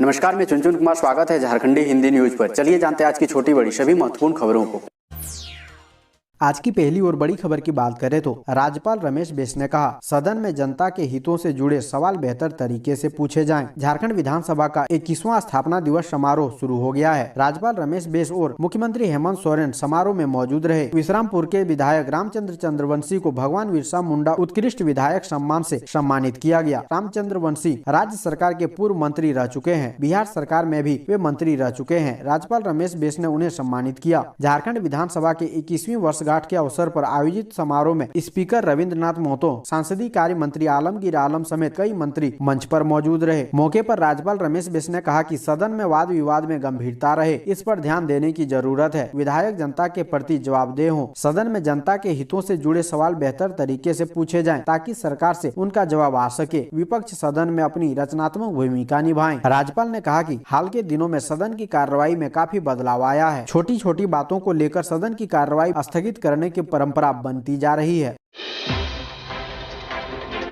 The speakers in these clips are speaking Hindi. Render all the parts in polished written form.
नमस्कार, मैं चुनचुन कुमार। स्वागत है झारखंडी हिंदी न्यूज पर। चलिए जानते हैं आज की छोटी बड़ी सभी महत्वपूर्ण खबरों को। आज की पहली और बड़ी खबर की बात करें तो राज्यपाल रमेश बैस ने कहा, सदन में जनता के हितों से जुड़े सवाल बेहतर तरीके से पूछे जाएं। झारखंड विधानसभा का 21वां स्थापना दिवस समारोह शुरू हो गया है। राज्यपाल रमेश बैस और मुख्यमंत्री हेमंत सोरेन समारोह में मौजूद रहे। विश्रामपुर के विधायक रामचंद्र चंद्रवंशी को भगवान बिरसा मुंडा उत्कृष्ट विधायक सम्मान से सम्मानित किया गया। रामचंद्रवंशी राज्य सरकार के पूर्व मंत्री रह चुके हैं। बिहार सरकार में भी वे मंत्री रह चुके हैं। राज्यपाल रमेश बैस ने उन्हें सम्मानित किया। झारखंड विधानसभा के 21वीं वर्षगांठ के अवसर पर आयोजित समारोह में स्पीकर रविंद्रनाथ महतो, संसदीय कार्य मंत्री आलमगीर आलम समेत कई मंत्री मंच पर मौजूद रहे। मौके पर राज्यपाल रमेश बैस ने कहा कि सदन में वाद विवाद में गंभीरता रहे, इस पर ध्यान देने की जरूरत है। विधायक जनता के प्रति जवाबदेह हों। सदन में जनता के हितों से जुड़े सवाल बेहतर तरीके से पूछे जाएं ताकि सरकार से उनका जवाब आ सके। विपक्ष सदन में अपनी रचनात्मक भूमिका निभाएं। राज्यपाल ने कहा कि हाल के दिनों में सदन की कार्रवाई में काफी बदलाव आया है। छोटी छोटी बातों को लेकर सदन की कार्रवाई स्थगित करने की परंपरा बनती जा रही है।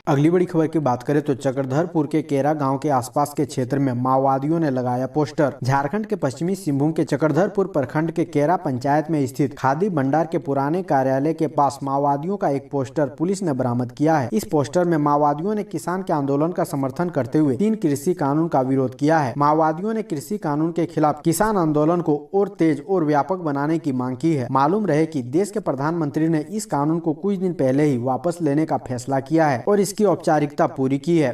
अगली बड़ी खबर की बात करें तो चक्रधरपुर के केरा गांव के आसपास के क्षेत्र में माओवादियों ने लगाया पोस्टर। झारखंड के पश्चिमी सिंहभूम के चक्रधरपुर प्रखंड के केरा पंचायत में स्थित खादी भंडार के पुराने कार्यालय के पास माओवादियों का एक पोस्टर पुलिस ने बरामद किया है। इस पोस्टर में माओवादियों ने किसान के आंदोलन का समर्थन करते हुए 3 कृषि कानून का विरोध किया है। माओवादियों ने कृषि कानून के खिलाफ किसान आंदोलन को और तेज और व्यापक बनाने की मांग की है। मालूम रहे कि देश के प्रधानमंत्री ने इस कानून को कुछ दिन पहले ही वापस लेने का फैसला किया है और की औपचारिकता पूरी की है।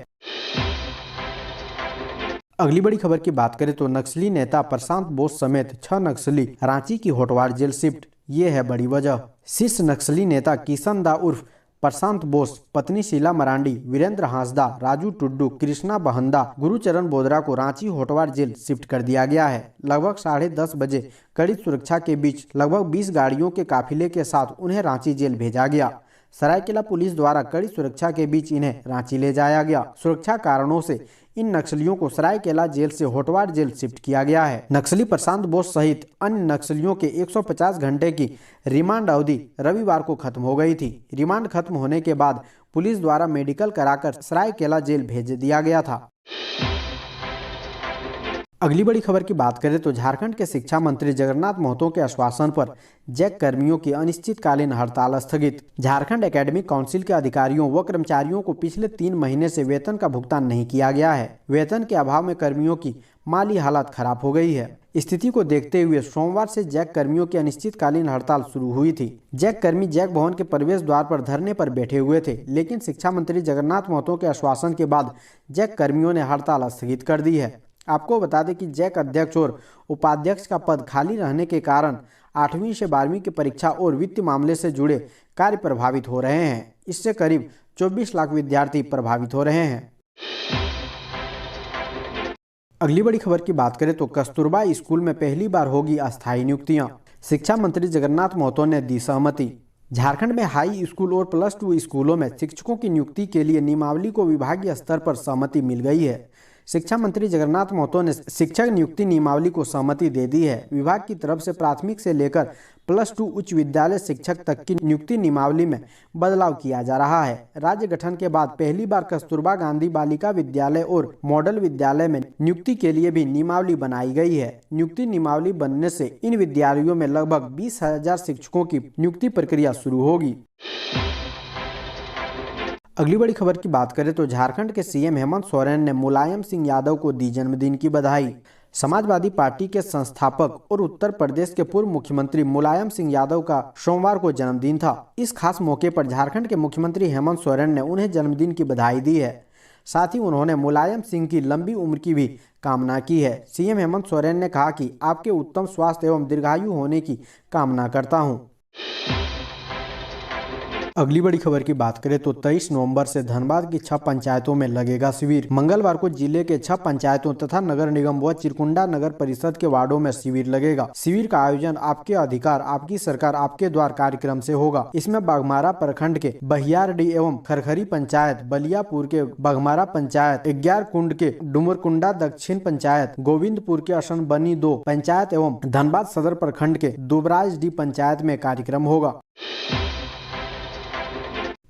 अगली बड़ी खबर की बात करें तो नक्सली नेता प्रशांत बोस समेत 6 नक्सली रांची की होटवार जेल शिफ्ट। ये है बड़ी वजह। शीर्ष नक्सली नेता किशन दा उर्फ प्रशांत बोस, पत्नी शीला मरांडी, वीरेंद्र हांसदा, राजू टुड्डू, कृष्णा बहंदा, गुरुचरण बोदरा को रांची होटवार जेल शिफ्ट कर दिया गया है। लगभग 10:30 बजे कड़ी सुरक्षा के बीच लगभग 20 गाड़ियों के काफिले के साथ उन्हें रांची जेल भेजा गया। सरायकेला पुलिस द्वारा कड़ी सुरक्षा के बीच इन्हें रांची ले जाया गया। सुरक्षा कारणों से इन नक्सलियों को सरायकेला जेल से होटवार जेल शिफ्ट किया गया है। नक्सली प्रशांत बोस सहित अन्य नक्सलियों के 150 घंटे की रिमांड अवधि रविवार को खत्म हो गई थी। रिमांड खत्म होने के बाद पुलिस द्वारा मेडिकल कराकर सरायकेला जेल भेज दिया गया था। अगली बड़ी खबर की बात करें तो झारखंड के शिक्षा मंत्री जगन्नाथ महतो के आश्वासन पर जैक कर्मियों की अनिश्चितकालीन हड़ताल स्थगित। झारखंड एकेडमिक काउंसिल के अधिकारियों व कर्मचारियों को पिछले 3 महीने से वेतन का भुगतान नहीं किया गया है। वेतन के अभाव में कर्मियों की माली हालत खराब हो गई है। स्थिति को देखते हुए सोमवार से जैक कर्मियों की अनिश्चितकालीन हड़ताल शुरू हुई थी। जैक कर्मी जैक भवन के प्रवेश द्वार पर धरने पर बैठे हुए थे, लेकिन शिक्षा मंत्री जगन्नाथ महतो के आश्वासन के बाद जैक कर्मियों ने हड़ताल स्थगित कर दी है। आपको बता दें कि जैक अध्यक्ष और उपाध्यक्ष का पद खाली रहने के कारण 8वीं से 12वीं की परीक्षा और वित्त मामले से जुड़े कार्य प्रभावित हो रहे हैं। इससे करीब 24 लाख विद्यार्थी प्रभावित हो रहे हैं। अगली बड़ी खबर की बात करें तो कस्तूरबा स्कूल में पहली बार होगी अस्थायी नियुक्तियां। शिक्षा मंत्री जगन्नाथ महतो ने दी सहमति। झारखंड में हाई स्कूल और +2 स्कूलों में शिक्षकों की नियुक्ति के लिए नियमावली को विभागीय स्तर पर सहमति मिल गई है। शिक्षा मंत्री जगन्नाथ महतो ने शिक्षक नियुक्ति नियमावली को सहमति दे दी है। विभाग की तरफ से प्राथमिक से लेकर +2 उच्च विद्यालय शिक्षक तक की नियुक्ति नियमावली में बदलाव किया जा रहा है। राज्य गठन के बाद पहली बार कस्तूरबा गांधी बालिका विद्यालय और मॉडल विद्यालय में नियुक्ति के लिए भी नियमावली बनाई गई है। नियुक्ति नियमावली बनने से इन विद्यालयों में लगभग 20,000 शिक्षकों की नियुक्ति प्रक्रिया शुरू होगी। अगली बड़ी खबर की बात करें तो झारखंड के सीएम हेमंत सोरेन ने मुलायम सिंह यादव को दी जन्मदिन की बधाई। समाजवादी पार्टी के संस्थापक और उत्तर प्रदेश के पूर्व मुख्यमंत्री मुलायम सिंह यादव का सोमवार को जन्मदिन था। इस खास मौके पर झारखंड के मुख्यमंत्री हेमंत सोरेन ने उन्हें जन्मदिन की बधाई दी है। साथ ही उन्होंने मुलायम सिंह की लंबी उम्र की भी कामना की है। सीएम हेमंत सोरेन ने कहा कि आपके उत्तम स्वास्थ्य एवं दीर्घायु होने की कामना करता हूँ। अगली बड़ी खबर की बात करें तो 23 नवंबर से धनबाद की 6 पंचायतों में लगेगा शिविर। मंगलवार को जिले के 6 पंचायतों तथा नगर निगम व चिरकुंडा नगर परिषद के वार्डों में शिविर लगेगा। शिविर का आयोजन आपके अधिकार आपकी सरकार आपके द्वार कार्यक्रम से होगा। इसमें बाघमारा प्रखंड के बहियारडी एवं खरखरी पंचायत, बलियापुर के बाघमारा पंचायत, ग्यारकुंड के डुमरकुंडा दक्षिण पंचायत, गोविंदपुर के असनबनी 2 पंचायत एवं धनबाद सदर प्रखंड के दुबराज डी पंचायत में कार्यक्रम होगा।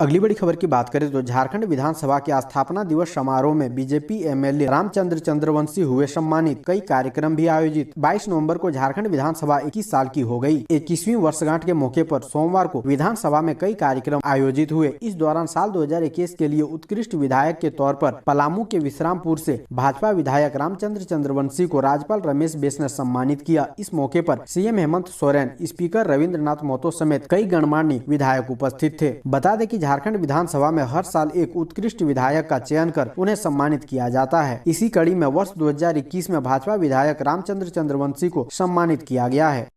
अगली बड़ी खबर की बात करें तो झारखंड विधानसभा के स्थापना दिवस समारोह में बीजेपी एमएलए रामचंद्र चंद्रवंशी हुए सम्मानित। कई कार्यक्रम भी आयोजित। 22 नवंबर को झारखंड विधानसभा 21 साल की हो गई। 21वीं वर्षगांठ के मौके पर सोमवार को विधानसभा में कई कार्यक्रम आयोजित हुए। इस दौरान साल 2021 के लिए उत्कृष्ट विधायक के तौर पर पलामू के विश्रामपुर से भाजपा विधायक रामचंद्र चंद्रवंशी को राज्यपाल रमेश बैस ने सम्मानित किया। इस मौके पर सीएम हेमंत सोरेन, स्पीकर रविंद्रनाथ महतो समेत कई गणमान्य विधायक उपस्थित थे। बता दें कि झारखंड विधानसभा में हर साल एक उत्कृष्ट विधायक का चयन कर उन्हें सम्मानित किया जाता है। इसी कड़ी में वर्ष 2021 में भाजपा विधायक रामचंद्र चंद्रवंशी को सम्मानित किया गया है।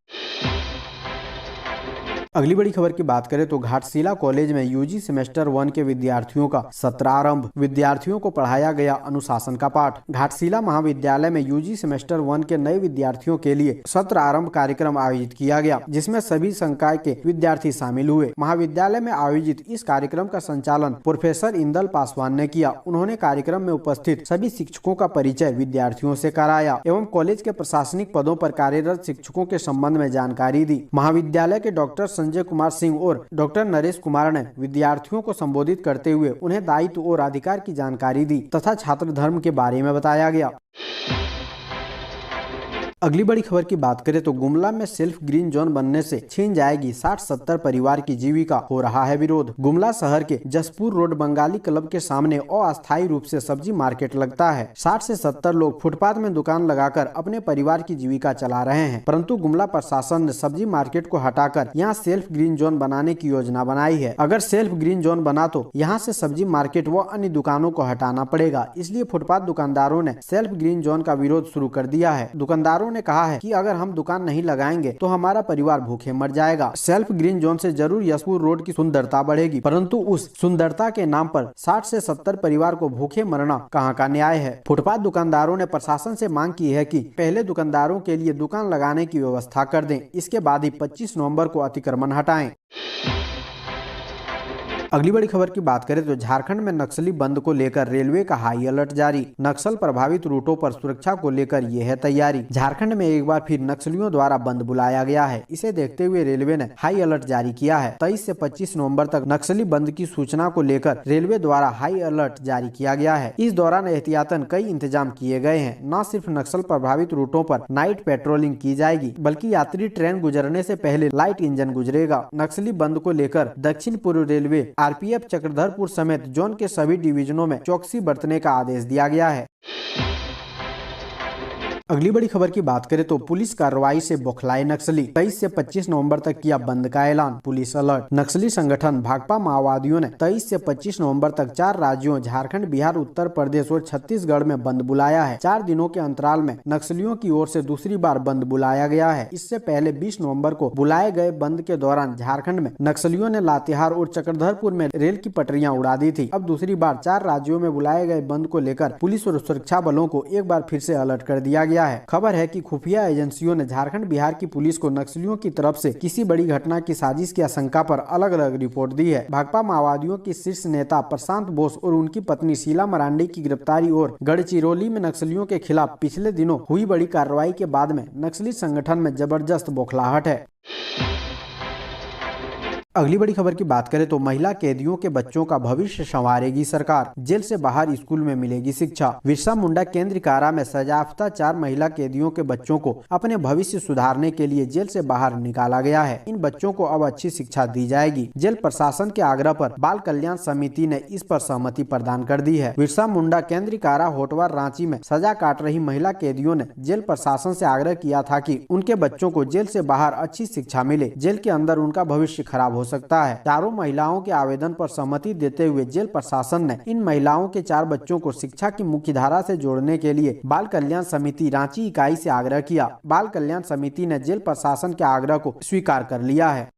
अगली बड़ी खबर की बात करें तो घाटशिला कॉलेज में यूजी सेमेस्टर 1 के विद्यार्थियों का सत्र आरंभ। विद्यार्थियों को पढ़ाया गया अनुशासन का पाठ। घाटशिला महाविद्यालय में यूजी सेमेस्टर 1 के नए विद्यार्थियों के लिए सत्र आरंभ कार्यक्रम आयोजित किया गया, जिसमें सभी संकाय के विद्यार्थी शामिल हुए। महाविद्यालय में आयोजित इस कार्यक्रम का संचालन प्रोफेसर इंदल पासवान ने किया। उन्होंने कार्यक्रम में उपस्थित सभी शिक्षकों का परिचय विद्यार्थियों से कराया एवं कॉलेज के प्रशासनिक पदों पर कार्यरत शिक्षकों के संबंध में जानकारी दी। महाविद्यालय के डॉक्टर संजय कुमार सिंह और डॉक्टर नरेश कुमार ने विद्यार्थियों को संबोधित करते हुए उन्हें दायित्व और अधिकार की जानकारी दी तथा छात्र धर्म के बारे में बताया गया। अगली बड़ी खबर की बात करें तो गुमला में सेल्फ ग्रीन जोन बनने से छीन जाएगी 60-70 परिवार की जीविका, हो रहा है विरोध। गुमला शहर के जसपुर रोड बंगाली क्लब के सामने अस्थायी रूप से सब्जी मार्केट लगता है। 60 से 70 लोग फुटपाथ में दुकान लगाकर अपने परिवार की जीविका चला रहे हैं, परंतु गुमला प्रशासन ने सब्जी मार्केट को हटाकर यहाँ सेल्फ ग्रीन जोन बनाने की योजना बनाई है। अगर सेल्फ ग्रीन जोन बना तो यहाँ से सब्जी मार्केट व अन्य दुकानों को हटाना पड़ेगा, इसलिए फुटपाथ दुकानदारों ने सेल्फ ग्रीन जोन का विरोध शुरू कर दिया है। दुकानदारों ने कहा है कि अगर हम दुकान नहीं लगाएंगे तो हमारा परिवार भूखे मर जाएगा। सेल्फ ग्रीन जोन से जरूर यशपुर रोड की सुंदरता बढ़ेगी, परंतु उस सुंदरता के नाम पर 60 से 70 परिवार को भूखे मरना कहां का न्याय है। फुटपाथ दुकानदारों ने प्रशासन से मांग की है कि पहले दुकानदारों के लिए दुकान लगाने की व्यवस्था कर दें, इसके बाद ही 25 नवंबर को अतिक्रमण हटाएं। अगली बड़ी खबर की बात करें तो झारखंड में नक्सली बंद को लेकर रेलवे का हाई अलर्ट जारी। नक्सल प्रभावित रूटों पर सुरक्षा को लेकर ये है तैयारी। झारखंड में एक बार फिर नक्सलियों द्वारा बंद बुलाया गया है। इसे देखते हुए रेलवे ने हाई अलर्ट जारी किया है। 23 से 25 नवंबर तक नक्सली बंद की सूचना को लेकर रेलवे द्वारा हाई अलर्ट जारी किया गया है। इस दौरान एहतियातन कई इंतजाम किए गए हैं। न सिर्फ नक्सल प्रभावित रूटों पर नाइट पेट्रोलिंग की जाएगी, बल्कि यात्री ट्रेन गुजरने से पहले लाइट इंजन गुजरेगा। नक्सली बंद को लेकर दक्षिण पूर्व रेलवे, आरपीएफ, चक्रधरपुर समेत जोन के सभी डिवीजनों में चौकसी बरतने का आदेश दिया गया है। अगली बड़ी खबर की बात करें तो पुलिस कार्रवाई से बौखलाए नक्सली। 23 से 25 नवंबर तक किया बंद का ऐलान, पुलिस अलर्ट। नक्सली संगठन भाकपा माओवादियों ने 23 से 25 नवंबर तक 4 राज्यों झारखंड, बिहार, उत्तर प्रदेश और छत्तीसगढ़ में बंद बुलाया है। 4 दिनों के अंतराल में नक्सलियों की ओर से दूसरी बार बंद बुलाया गया है। इससे पहले 20 नवम्बर को बुलाए गए बंद के दौरान झारखंड में नक्सलियों ने लातेहार और चक्रधरपुर में रेल की पटरियां उड़ा दी थी। अब दूसरी बार 4 राज्यों में बुलाए गए बंद को लेकर पुलिस और सुरक्षा बलों को एक बार फिर से अलर्ट कर दिया गया है। खबर है कि खुफिया एजेंसियों ने झारखंड, बिहार की पुलिस को नक्सलियों की तरफ से किसी बड़ी घटना की साजिश की आशंका पर अलग अलग रिपोर्ट दी है। भाकपा माओवादियों के शीर्ष नेता प्रशांत बोस और उनकी पत्नी शीला मरांडी की गिरफ्तारी और गढ़चिरौली में नक्सलियों के खिलाफ पिछले दिनों हुई बड़ी कार्रवाई के बाद में नक्सली संगठन में जबरदस्त बौखलाहट है। अगली बड़ी खबर की बात करें तो महिला कैदियों के बच्चों का भविष्य संवारेगी सरकार। जेल से बाहर स्कूल में मिलेगी शिक्षा। बिरसा मुंडा केंद्रीय कारा में सजायाफ्ता 4 महिला कैदियों के बच्चों को अपने भविष्य सुधारने के लिए जेल से बाहर निकाला गया है। इन बच्चों को अब अच्छी शिक्षा दी जाएगी। जेल प्रशासन के आग्रह पर बाल कल्याण समिति ने इस पर सहमति प्रदान कर दी है। बिरसा मुंडा केंद्रीय कारा होटवार रांची में सजा काट रही महिला कैदियों ने जेल प्रशासन से आग्रह किया था कि उनके बच्चों को जेल से बाहर अच्छी शिक्षा मिले। जेल के अंदर उनका भविष्य खराब हो सकता है। चारों महिलाओं के आवेदन पर सहमति देते हुए जेल प्रशासन ने इन महिलाओं के 4 बच्चों को शिक्षा की मुख्य धारा से जोड़ने के लिए बाल कल्याण समिति रांची इकाई से आग्रह किया। बाल कल्याण समिति ने जेल प्रशासन के आग्रह को स्वीकार कर लिया है।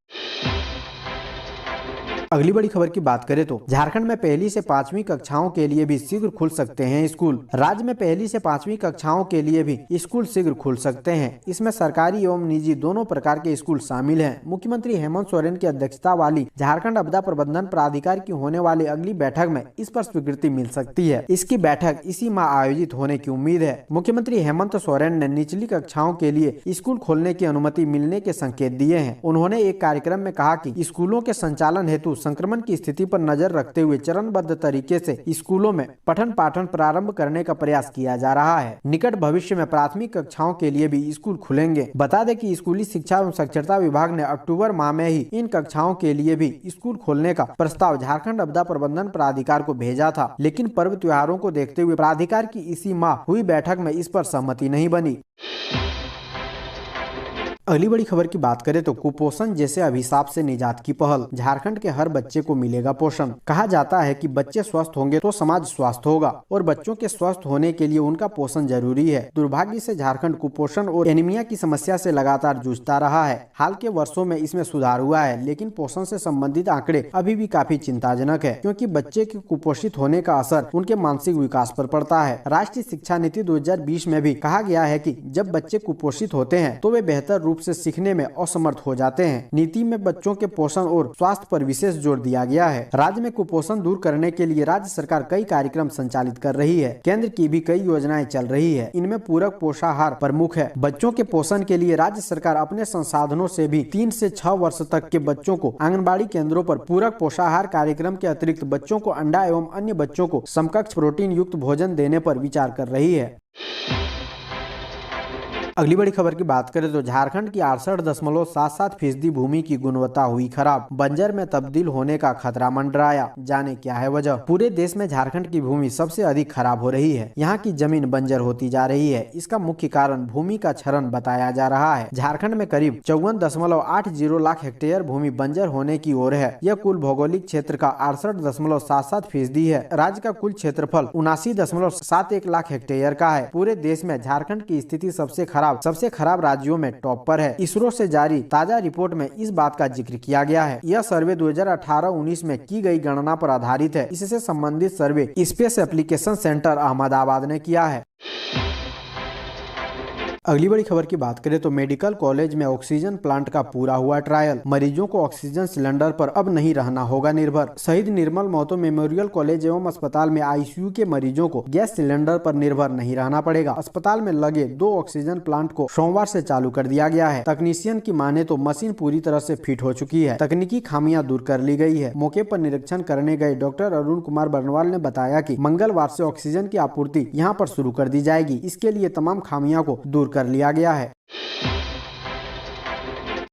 अगली बड़ी खबर की बात करें तो झारखंड में 1ली से 5वीं कक्षाओं के लिए भी शीघ्र खुल सकते हैं स्कूल। राज्य में 1ली से 5वीं कक्षाओं के लिए भी स्कूल शीघ्र खुल सकते हैं। इसमें सरकारी एवं निजी दोनों प्रकार के स्कूल शामिल हैं। मुख्यमंत्री हेमंत सोरेन की अध्यक्षता वाली झारखंड आपदा प्रबंधन प्राधिकार की होने वाली अगली बैठक में इस पर स्वीकृति मिल सकती है। इसकी बैठक इसी माह आयोजित होने की उम्मीद है। मुख्यमंत्री हेमंत सोरेन ने निचली कक्षाओं के लिए स्कूल खोलने की अनुमति मिलने के संकेत दिए हैं। उन्होंने एक कार्यक्रम में कहा कि स्कूलों के संचालन हेतु संक्रमण की स्थिति पर नजर रखते हुए चरणबद्ध तरीके से स्कूलों में पठन पाठन प्रारंभ करने का प्रयास किया जा रहा है। निकट भविष्य में प्राथमिक कक्षाओं के लिए भी स्कूल खुलेंगे। बता दें कि स्कूली शिक्षा एवं साक्षरता विभाग ने अक्टूबर माह में ही इन कक्षाओं के लिए भी स्कूल खोलने का प्रस्ताव झारखंड आपदा प्रबंधन प्राधिकार को भेजा था, लेकिन पर्व त्योहारों को देखते हुए प्राधिकार की इसी माह हुई बैठक में इस पर सहमति नहीं बनी। अगली बड़ी खबर की बात करें तो कुपोषण जैसे अभिशाप से निजात की पहल, झारखंड के हर बच्चे को मिलेगा पोषण। कहा जाता है कि बच्चे स्वस्थ होंगे तो समाज स्वस्थ होगा और बच्चों के स्वस्थ होने के लिए उनका पोषण जरूरी है। दुर्भाग्य से झारखंड कुपोषण और एनीमिया की समस्या से लगातार जूझता रहा है। हाल के वर्षों में इसमें सुधार हुआ है, लेकिन पोषण से संबंधित आंकड़े अभी भी काफी चिंताजनक है, क्योंकि बच्चे के कुपोषित होने का असर उनके मानसिक विकास पर पड़ता है। राष्ट्रीय शिक्षा नीति 2020 में भी कहा गया है कि जब बच्चे कुपोषित होते हैं तो वे बेहतर रूप से सीखने में असमर्थ हो जाते हैं। नीति में बच्चों के पोषण और स्वास्थ्य पर विशेष जोर दिया गया है। राज्य में कुपोषण दूर करने के लिए राज्य सरकार कई कार्यक्रम संचालित कर रही है। केंद्र की भी कई योजनाएं चल रही है। इनमें पूरक पोषाहार प्रमुख है। बच्चों के पोषण के लिए राज्य सरकार अपने संसाधनों से भी 3 से 6 वर्ष तक के बच्चों को आंगनबाड़ी केंद्रों पर पूरक पोषाहार कार्यक्रम के अतिरिक्त बच्चों को अंडा एवं अन्य बच्चों को समकक्ष प्रोटीन युक्त भोजन देने पर विचार कर रही है। अगली बड़ी खबर की बात करें तो झारखंड की 68.77% भूमि की गुणवत्ता हुई खराब, बंजर में तब्दील होने का खतरा मंडराया। जाने क्या है वजह। पूरे देश में झारखंड की भूमि सबसे अधिक खराब हो रही है। यहाँ की जमीन बंजर होती जा रही है। इसका मुख्य कारण भूमि का क्षरण बताया जा रहा है। झारखंड में करीब 54.80 लाख हेक्टेयर भूमि बंजर होने की ओर है। यह कुल भौगोलिक क्षेत्र का 68.77% है। राज्य का कुल क्षेत्रफल 79.71 लाख हेक्टेयर का है। पूरे देश में झारखंड की स्थिति सबसे खराब राज्यों में टॉप पर है। इसरो से जारी ताजा रिपोर्ट में इस बात का जिक्र किया गया है। यह सर्वे 2018-19 में की गई गणना पर आधारित है। इससे संबंधित सर्वे स्पेस एप्लीकेशन सेंटर अहमदाबाद ने किया है। अगली बड़ी खबर की बात करें तो मेडिकल कॉलेज में ऑक्सीजन प्लांट का पूरा हुआ ट्रायल, मरीजों को ऑक्सीजन सिलेंडर पर अब नहीं रहना होगा निर्भर। शहीद निर्मल महतो मेमोरियल कॉलेज एवं अस्पताल में आईसीयू के मरीजों को गैस सिलेंडर पर निर्भर नहीं रहना पड़ेगा। अस्पताल में लगे 2 ऑक्सीजन प्लांट को सोमवार से चालू कर दिया गया है। तकनीशियन की माने तो मशीन पूरी तरह से फिट हो चुकी है। तकनीकी खामियां दूर कर ली गई है। मौके पर निरीक्षण करने गए डॉक्टर अरुण कुमार बर्नवाल ने बताया कि मंगलवार से ऑक्सीजन की आपूर्ति यहां पर शुरू कर दी जाएगी। इसके लिए तमाम खामियों को दूर कर लिया गया है।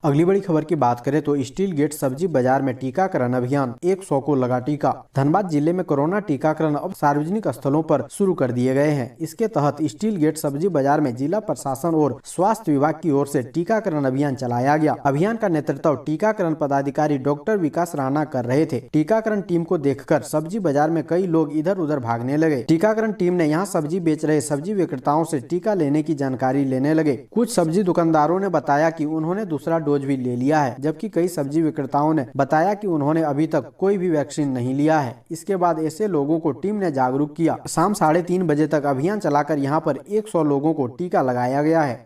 अगली बड़ी खबर की बात करें तो स्टील गेट सब्जी बाजार में टीकाकरण अभियान, 100 को लगा टीका। धनबाद जिले में कोरोना टीकाकरण अब सार्वजनिक स्थलों पर शुरू कर दिए गए हैं। इसके तहत स्टील गेट सब्जी बाजार में जिला प्रशासन और स्वास्थ्य विभाग की ओर से टीकाकरण अभियान चलाया गया। अभियान का नेतृत्व टीकाकरण पदाधिकारी डॉक्टर विकास राणा कर रहे थे। टीकाकरण टीम को देखकर सब्जी बाजार में कई लोग इधर उधर भागने लगे। टीकाकरण टीम ने यहाँ सब्जी बेच रहे सब्जी विक्रेताओं से टीका लेने की जानकारी लेने लगे। कुछ सब्जी दुकानदारों ने बताया कि उन्होंने दूसरा डोज भी ले लिया है, जबकि कई सब्जी विक्रेताओं ने बताया कि उन्होंने अभी तक कोई भी वैक्सीन नहीं लिया है। इसके बाद ऐसे लोगों को टीम ने जागरूक किया। शाम 3:30 बजे तक अभियान चलाकर यहां पर 100 लोगों को टीका लगाया गया है।